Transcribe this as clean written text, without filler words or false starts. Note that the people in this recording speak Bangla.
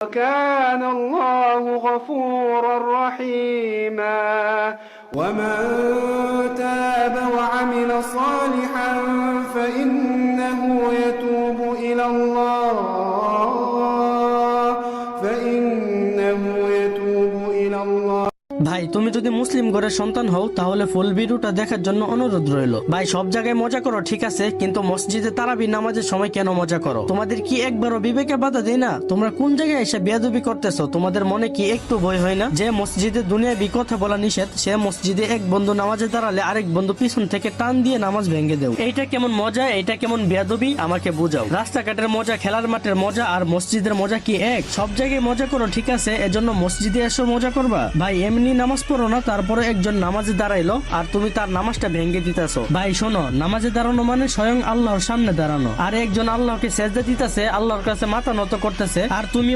كان الله غفورا رحيما ومن تاب وعمل صالحا فإنه يتوب إلى الله ভাই তুমি যদি মুসলিম ঘরের সন্তান হও তাহলে ফুল ভিডিওটা দেখার জন্য অনুরোধ রইল। ভাই সব জায়গায় মজা করো ঠিক আছে, কিন্তু মসজিদে তারাবি নামাজের সময় কেন মজা করো? তোমাদের কি একবারও বিবেকে বাধা দেয় না? তোমরা কোন জায়গায় এসে বেয়াদবি করতেছো? তোমাদের মনে কি একটু ভয় হয় না যে মসজিদে দুনিয়াবি কথা বলা নিষেধ? সে মসজিদে এক বন্ধু নামাজে দাঁড়ালে আরেক বন্ধু পিছন থেকে টান দিয়ে নামাজ ভেঙে দেও। এইটা কেমন মজা? এটা কেমন বেয়াদবি? আমাকে বুঝাও। রাস্তাঘাটের মজা, খেলার মাঠের মজা আর মসজিদের মজা কি এক? সব জায়গায় মজা করো ঠিক আছে, এজন্য মসজিদে এসে মজা করবা? ভাই এমনি নামাজ পড়ো না, তারপরে একজন নামাজে দাঁড়াইলো আর তুমি তার নামাজটা ভেঙে দিতেছো। ভাই শোনো, নামাজে দাঁড়ানো মানে স্বয়ং আল্লাহর সামনে দাঁড়ানো, আর একজন আল্লাহকে সেজদা দিতেছে, আল্লাহর কাছে মাথা নত করতেছে, আর তুমি